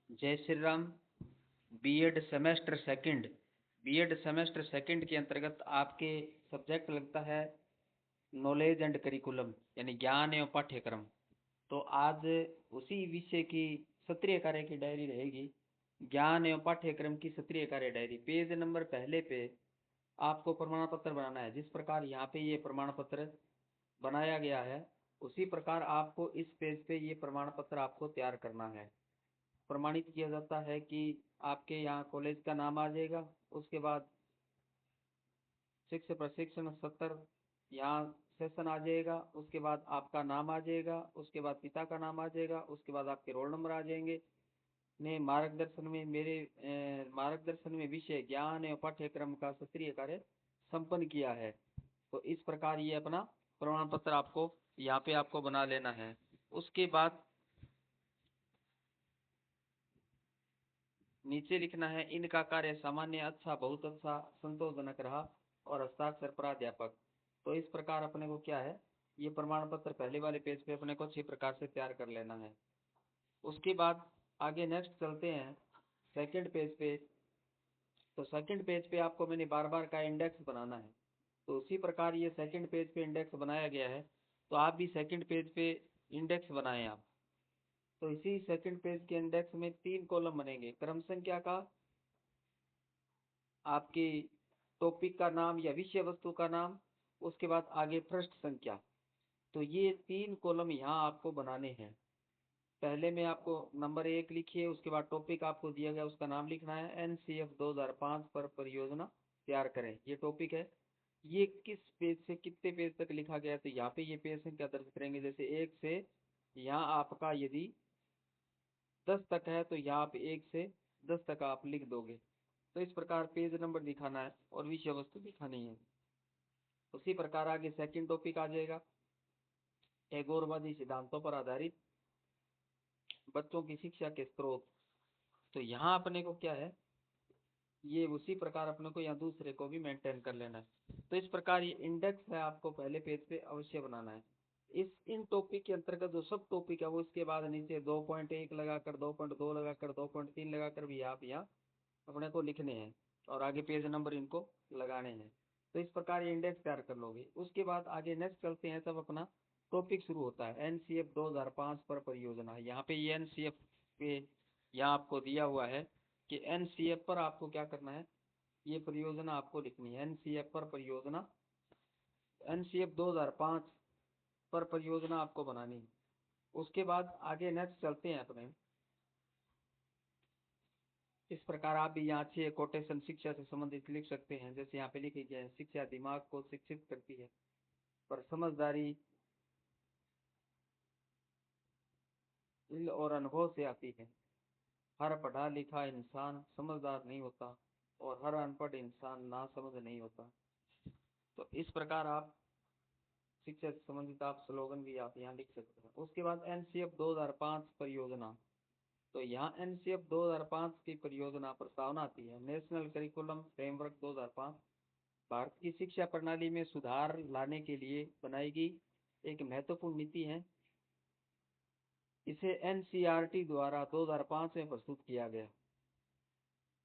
जय Shri Ram. BEd semester second के अंतर्गत आपके सब्जेक्ट लगता है नॉलेज एंड करिकुलम, यानी ज्ञान एवं पाठ्यक्रम। तो आज उसी विषय की सत्रीय कार्य की डायरी रहेगी, ज्ञान एवं पाठ्यक्रम की सत्रीय कार्य डायरी। पेज नंबर पहले पे आपको प्रमाण पत्र बनाना है। जिस प्रकार यहाँ पे ये प्रमाण पत्र बनाया गया है, उसी प्रकार आपको इस पेज पे ये प्रमाण पत्र आपको तैयार करना है। प्रमाणित किया जाता है कि आपके यहाँ कॉलेज का नाम आ जाएगा, उसके बाद शिक्षक प्रशिक्षण सत्र यहाँ सेशन आ जाएगा, उसके बाद आपका नाम आ जाएगा, उसके बाद पिता का नाम आ जाएगा, उसके बाद आपके रोल नंबर आ जाएंगे। ने मार्गदर्शन में मार्गदर्शन में विषय ज्ञान एवं पाठ्यक्रम का सत्रीय कार्य संपन्न किया है। तो इस प्रकार ये अपना प्रमाण पत्र आपको यहाँ पे आपको बना लेना है। उसके बाद नीचे लिखना है, इनका कार्य सामान्य, अच्छा, बहुत अच्छा, संतोषजनक रहा और हस्ताक्षर प्राध्यापक। तो इस प्रकार अपने को क्या है, ये प्रमाण पत्र पहले वाले पेज पे अपने को अच्छी प्रकार से तैयार कर लेना है। उसके बाद आगे नेक्स्ट चलते हैं सेकंड पेज पे। तो सेकंड पेज पे आपको मैंने बार बार का इंडेक्स बनाना है। तो उसी प्रकार ये सेकंड पेज पे इंडेक्स बनाया गया है, तो आप भी सेकंड पेज पे इंडेक्स बनाएं आप। तो इसी सेकंड पेज के इंडेक्स में 3 कॉलम बनेंगे। क्रम संख्या का, आपकी टॉपिक का नाम या विषय वस्तु का नाम, उसके बाद आगे पृष्ठ संख्या। तो ये 3 कॉलम यहाँ आपको बनाने हैं। पहले में आपको नंबर 1 लिखिए, उसके बाद टॉपिक आपको दिया गया उसका नाम लिखना है। NCF 2005 पर परियोजना तैयार करें, ये टॉपिक है। ये किस पेज से कितने पेज तक लिखा गया है, तो यहाँ पे ये पेज संख्या दर्ज करेंगे। जैसे 1 से यहाँ आपका यदि 10 तक है, तो यहाँ पे 1 से 10 तक आप लिख दोगे। तो इस प्रकार पेज नंबर दिखाना है और विषय वस्तु दिखानी है। उसी प्रकार आगे सेकंड टॉपिक आ जाएगा, टैगोरवादी सिद्धांतों पर आधारित बच्चों की शिक्षा के स्रोत। तो यहाँ अपने को क्या है, ये उसी प्रकार अपने को यहाँ दूसरे को भी मेंटेन कर लेना है। तो इस प्रकार ये इंडेक्स है, आपको पहले पेज पे अवश्य बनाना है। इन टॉपिक के अंतर्गत जो सब टॉपिक है वो इसके बाद नीचे 2.1 लगाकर, 2.2 लगाकर, 2.3 लगाकर भी आप यहाँ अपने को लिखने हैं और आगे पेज नंबर इनको लगाने हैं। तो इस प्रकार ये इंडेक्स तैयार कर लोगे। उसके बाद आगे नेक्स्ट चलते हैं, तब अपना टॉपिक शुरू होता है। NCF 2005 पर परियोजना। यहाँ पे ये NCF पे यहाँ आपको दिया हुआ है कि NCF पर आपको क्या करना है, ये परियोजना आपको लिखनी है। NCF पर परियोजना, NCF 2005 पर परियोजना आपको बनानी है। उसके बाद आगे नेक्स्ट चलते हैं अपने। इस प्रकार आप भी यहाँ अच्छे कोटेशन शिक्षा से संबंधित लिख सकते हैं। जैसे यहाँ पे लिखी गया है, शिक्षा दिमाग को शिक्षित करती है, पर समझदारी दिल और अनुभव से आती है। हर पढ़ा लिखा इंसान समझदार नहीं होता और हर अनपढ़ इंसान नासमझ नहीं होता। तो इस प्रकार आप शिक्षा से संबंधित आप स्लोगन भी आप यहाँ लिख सकते हैं। उसके बाद NCF 2005 परियोजना। तो यहाँ NCF 2005 की परियोजना प्रस्तावना आती है। नेशनल करिकुलम फ्रेमवर्क 2005 भारत की शिक्षा प्रणाली में सुधार लाने के लिए बनाई गई एक महत्वपूर्ण नीति है। इसे NCERT द्वारा 2005 में प्रस्तुत किया गया।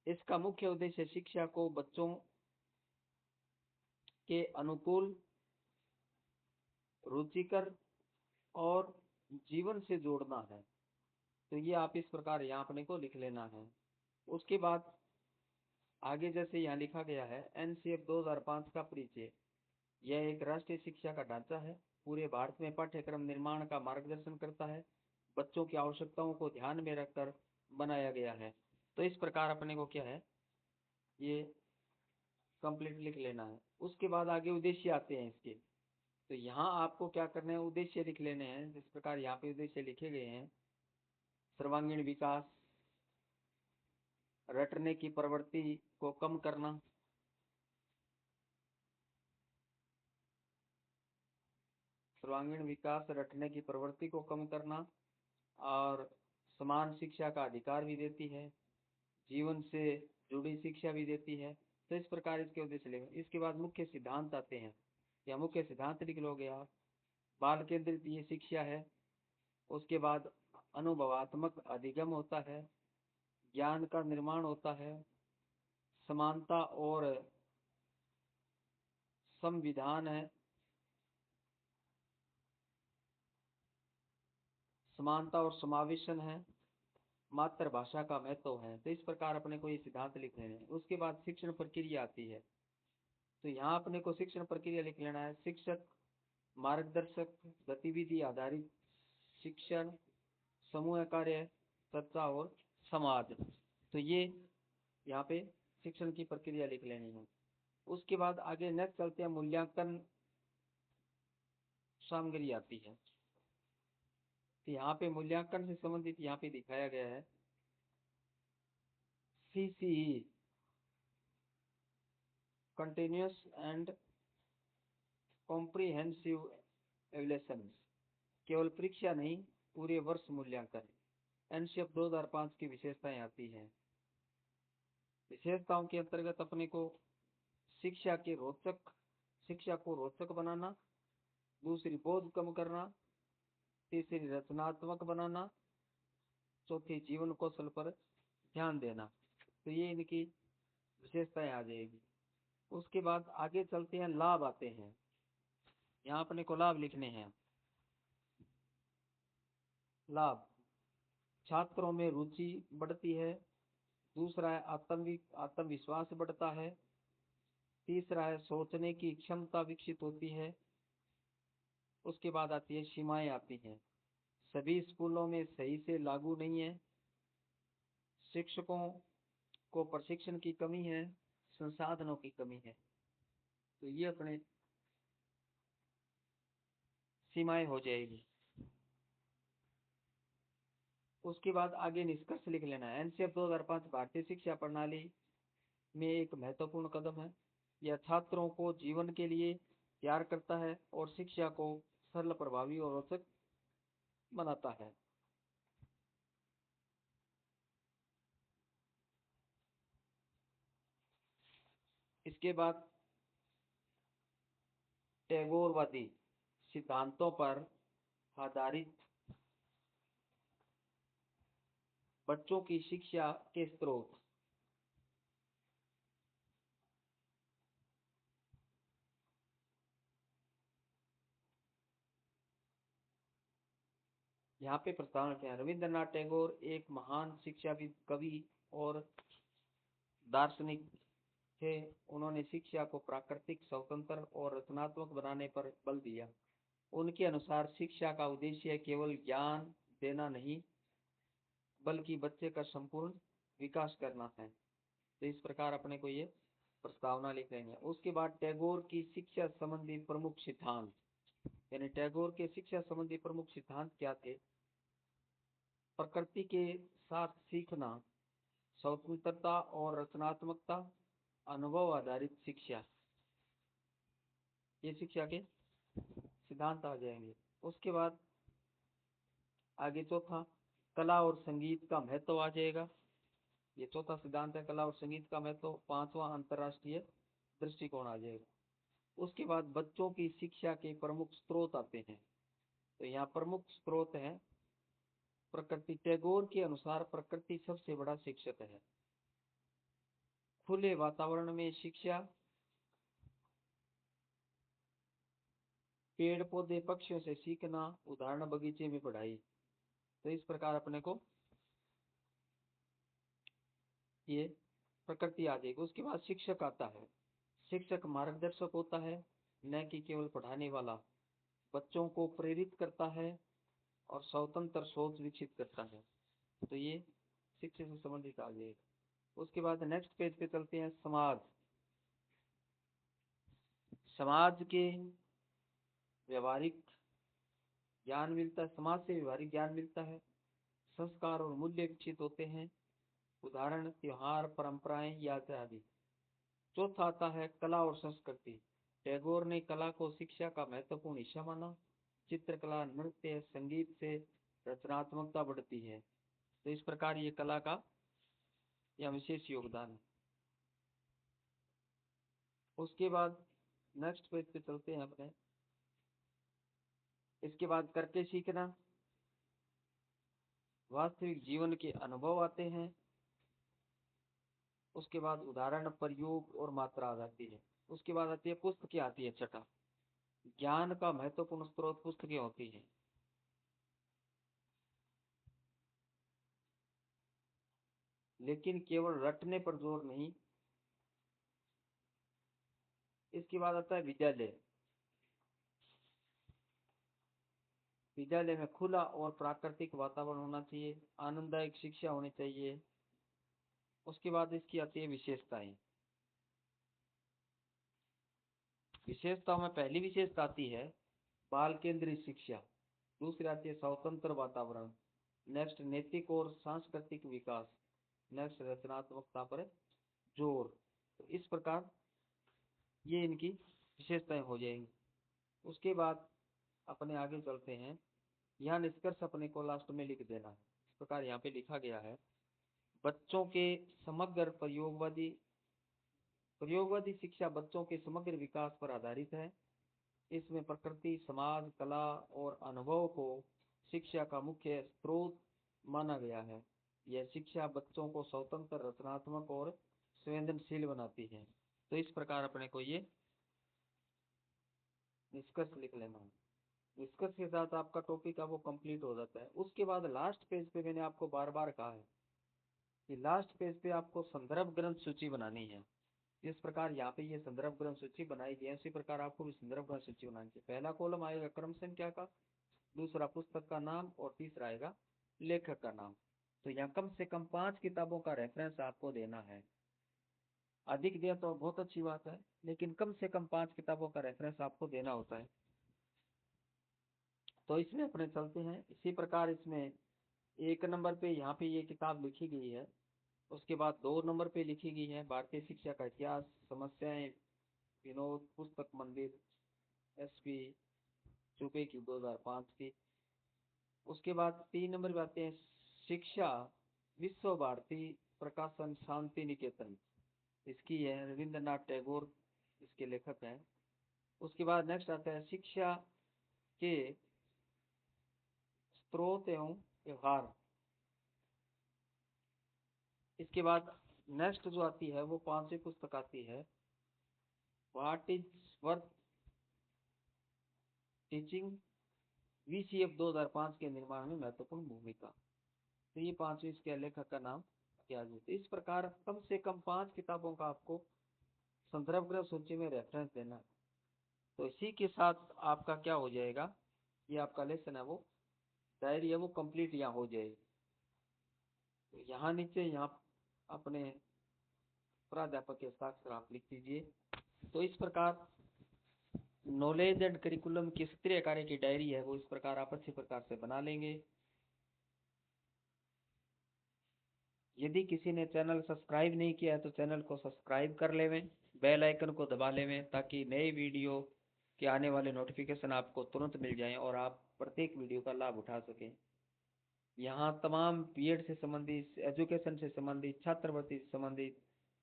इसका मुख्य उद्देश्य शिक्षा को बच्चों के अनुकूल, रुचिकर और जीवन से जोड़ना है। तो ये आप इस प्रकार यहाँ अपने को लिख लेना है। उसके बाद आगे जैसे यहाँ लिखा गया है, NCF 2005 का परिचय। यह एक राष्ट्रीय शिक्षा का ढांचा है, पूरे भारत में पाठ्यक्रम निर्माण का मार्गदर्शन करता है, बच्चों की आवश्यकताओं को ध्यान में रखकर बनाया गया है। तो इस प्रकार अपने को क्या है, ये कंप्लीट लिख लेना है। उसके बाद आगे उद्देश्य आते हैं इसके। तो यहाँ आपको क्या करना है, उद्देश्य लिख लेने हैं। जिस प्रकार यहाँ पे उद्देश्य लिखे गए हैं, सर्वांगीण विकास, रटने की प्रवृत्ति को कम करना, सर्वांगीण विकास रटने की प्रवृत्ति को कम करना, और समान शिक्षा का अधिकार भी देती है, जीवन से जुड़ी शिक्षा भी देती है। तो इस प्रकार इसके उद्देश्य लेंगे। इसके बाद मुख्य सिद्धांत आते हैं, या मुख्य सिद्धांत लिख लोगे आप। बाल केंद्रित ये शिक्षा है। उसके बाद अनुभवात्मक अधिगम होता है, ज्ञान का निर्माण होता है, समानता और संविधान है, समानता और समावेशन है, मातृभाषा का महत्व है। तो इस प्रकार अपने को ये सिद्धांत लिख लेने हैं। उसके बाद शिक्षण प्रक्रिया आती है। तो यहाँ अपने को शिक्षण प्रक्रिया लिख लेना है। शिक्षक, मार्गदर्शक, गतिविधि आधारित शिक्षण, समूह कार्य, चर्चा और समाज। तो ये यहाँ पे शिक्षण की प्रक्रिया लिख लेनी है। उसके बाद आगे नेक्स्ट चलते हैं, मूल्यांकन सामग्री आती है। तो यहाँ पे मूल्यांकन से संबंधित यहाँ पे दिखाया गया है CCE, continuous and comprehensive evolution. केवल परीक्षा नहीं, पूरे वर्ष मूल्यांकन। एनसीएफ 2005 की विशेषताएं आती हैं। विशेषताओं के अंतर्गत अपने को शिक्षा को रोचक बनाना, दूसरी बोझ कम करना, तीसरी रचनात्मक बनाना, चौथी जीवन कौशल पर ध्यान देना। तो ये इनकी विशेषताएं आ जाएगी। उसके बाद आगे चलते हैं, लाभ आते हैं। यहाँ अपने को लाभ लिखने हैं। लाभ, छात्रों में रुचि बढ़ती है। दूसरा है आत्मविश्वास बढ़ता है। तीसरा है सोचने की क्षमता विकसित होती है। उसके बाद आती है सीमाएं आती हैं। सभी स्कूलों में सही से लागू नहीं है। शिक्षकों को प्रशिक्षण की कमी है, संसाधनों की कमी है। तो ये अपने सीमाएं हो जाएगी। उसके बाद आगे निष्कर्ष लिख लेना है। एनसीएफ 2005 भारतीय शिक्षा प्रणाली में एक महत्वपूर्ण कदम है। यह छात्रों को जीवन के लिए तैयार करता है और शिक्षा को सरल, प्रभावी और रोचक बनाता है। इसके बाद टैगोरवादी सिद्धांतों पर आधारित बच्चों की शिक्षा के स्रोत। यहाँ पे प्रस्तावना क्या है? रविंद्रनाथ टैगोर एक महान शिक्षाविद, कवि और दार्शनिक थे। उन्होंने शिक्षा को प्राकृतिक, स्वतंत्र और रचनात्मक बनाने पर बल दिया। उनके अनुसार शिक्षा का उद्देश्य केवल ज्ञान देना नहीं, बल्कि बच्चे का संपूर्ण विकास करना है। तो इस प्रकार अपने को ये प्रस्तावना लिख लेंगे। उसके बाद टैगोर की शिक्षा संबंधी प्रमुख सिद्धांत, यानी टैगोर के शिक्षा संबंधी प्रमुख सिद्धांत क्या थे? प्रकृति के साथ सीखना, स्वतंत्रता और रचनात्मकता, अनुभव आधारित शिक्षा, ये शिक्षा के सिद्धांत आ जाएंगे। उसके बाद आगे चौथा, कला और संगीत का महत्व आ जाएगा। ये चौथा सिद्धांत है, कला और संगीत का महत्व। पांचवा, अंतरराष्ट्रीय दृष्टिकोण आ जाएगा। उसके बाद बच्चों की शिक्षा के प्रमुख स्रोत आते हैं। तो यहाँ प्रमुख स्रोत है प्रकृति। टैगोर के अनुसार प्रकृति सबसे बड़ा शिक्षक है। खुले वातावरण में शिक्षा, पेड़ पौधे पक्षियों से सीखना, उदाहरण बगीचे में पढ़ाई। तो इस प्रकार अपने को ये प्रकृति आ जाएगी। उसके बाद शिक्षक आता है। शिक्षक मार्गदर्शक होता है, न कि केवल पढ़ाने वाला। बच्चों को प्रेरित करता है और स्वतंत्र सोच विकसित करता है। तो ये शिक्षा से संबंधित आ जाएगा। उसके बाद नेक्स्ट पेज पे चलते हैं, समाज। समाज के व्यवहारिक ज्ञान मिलता है, समाज से व्यवहारिक ज्ञान मिलता है, संस्कार और मूल्य विकसित होते हैं, उदाहरण त्योहार, परंपराएं, यात्रा आदि। चौथा आता है कला और संस्कृति। टैगोर ने कला को शिक्षा का महत्वपूर्ण हिस्सा माना। चित्रकला, नृत्य, संगीत से रचनात्मकता बढ़ती है। तो इस प्रकार ये कला का यह विशेष योगदान है। उसके बाद नेक्स्ट पेज पे चलते हैं अपने। इसके बाद करके सीखना, वास्तविक जीवन के अनुभव आते हैं, उसके बाद उदाहरण, प्रयोग और मात्रा आ जाती है। उसके बाद आती है पुस्तकें, आती है छठा। ज्ञान का महत्वपूर्ण स्रोत पुस्तकें होती हैं। लेकिन केवल रटने पर जोर नहीं। इसके बाद आता है विद्यालय। विद्यालय में खुला और प्राकृतिक वातावरण होना चाहिए, आनंददायक शिक्षा होनी चाहिए। उसके बाद इसकी आती है विशेषताएं। विशेषताओं में पहली विशेषता आती है बाल केंद्रित शिक्षा। दूसरी आती है स्वतंत्र वातावरण। नेक्स्ट नैतिक और सांस्कृतिक विकास। नेक्स्ट रचनात्मकता पर जोर। तो इस प्रकार ये इनकी विशेषताएं हो जाएंगी। उसके बाद अपने आगे चलते हैं। यहाँ निष्कर्ष अपने को लास्ट में लिख देना है। इस प्रकार यहाँ पे लिखा गया है, बच्चों के समग्र प्रयोगवादी शिक्षा बच्चों के समग्र विकास पर आधारित है। इसमें प्रकृति, समाज, कला और अनुभव को शिक्षा का मुख्य स्रोत माना गया है। यह शिक्षा बच्चों को स्वतंत्र, रचनात्मक और संवेदनशील बनाती है। तो इस प्रकार अपने को ये निष्कर्ष लिख लेना है। निष्कर्ष के साथ आपका टॉपिक है वो कंप्लीट हो जाता है। उसके बाद लास्ट पेज पे मैंने आपको बार बार कहा है कि लास्ट पेज पे आपको संदर्भ ग्रंथ सूची बनानी है। इस प्रकार यहाँ पे ये संदर्भ ग्रंथ सूची बनाई गई है, उसी प्रकार आपको भी संदर्भ ग्रंथ सूची बनानी चाहिए। पहला कॉलम आएगा क्रम संख्या का, दूसरा पुस्तक का नाम और तीसरा आएगा लेखक का नाम। तो यहाँ कम से कम 5 किताबों का रेफरेंस आपको देना है। अधिक दिया तो बहुत अच्छी बात है, लेकिन कम से कम 5 किताबों का रेफरेंस आपको देना होता है। तो इसमें अपने चलते हैं इसी प्रकार। इसमें 1 नंबर पे यहाँ पे ये किताब लिखी गई है। उसके बाद 2 नंबर पे लिखी गई है भारतीय शिक्षा का इतिहास, समस्याएं, विनोद, पुस्तक मंदिर, एसपी चुपे की 2005 की। उसके बाद 3 नंबर पे आते हैं शिक्षा, विश्व भारती प्रकाशन, शांति निकेतन, इसकी है रविंद्रनाथ टैगोर, इसके लेखक हैं। उसके बाद नेक्स्ट आता है शिक्षा के स्रोत एवं व्यवहार। इसके बाद नेक्स्ट जो आती है वो 5वीं पुस्तक आती है what is worth teaching, VCF 2005 के निर्माण में महत्वपूर्ण भूमिका। तो ये 5वीं इसके लेखक का नाम क्या है। इस प्रकार कम से कम 5 किताबों का आपको संदर्भ ग्रंथ सूची में रेफरेंस देना है। तो इसी के साथ आपका क्या हो जाएगा, ये आपका लेसन है वो डायरी है वो कंप्लीट यहाँ हो जाएगी। तो यहाँ नीचे यहाँ अपने प्राध्यापक के हस्ताक्षर आप लिख दीजिए। तो इस प्रकार नॉलेज एंड करिकुलम की सत्रीय कार्य की डायरी है वो इस प्रकार आप अच्छे प्रकार से बना लेंगे। यदि किसी ने चैनल सब्सक्राइब नहीं किया है तो चैनल को सब्सक्राइब कर लेवें, बेल आइकन को दबा लेवें, ताकि नए वीडियो के आने वाले नोटिफिकेशन आपको तुरंत मिल जाएं और आप प्रत्येक वीडियो का लाभ उठा सकें। यहाँ तमाम बीएड से संबंधित, एजुकेशन से संबंधित, छात्रवृत्ति से संबंधित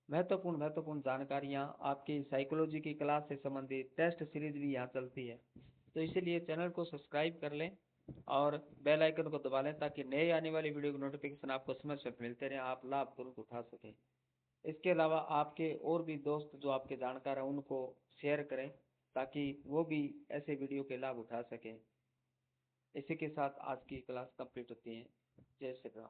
महत्वपूर्ण जानकारियाँ, आपकी साइकोलॉजी की क्लास से संबंधित टेस्ट सीरीज भी यहाँ चलती है। तो इसीलिए चैनल को सब्सक्राइब कर लें और बेल आइकन को दबा लें, ताकि नए आने वाली वीडियो की नोटिफिकेशन आपको समय से मिलते रहे, आप लाभ तुरंत उठा सकें। इसके अलावा आपके और भी दोस्त जो आपके जानकार हैं उनको शेयर करें, ताकि वो भी ऐसे वीडियो के लाभ उठा सकें। इसी के साथ आज की क्लास कंप्लीट होती है। जय श्री राम।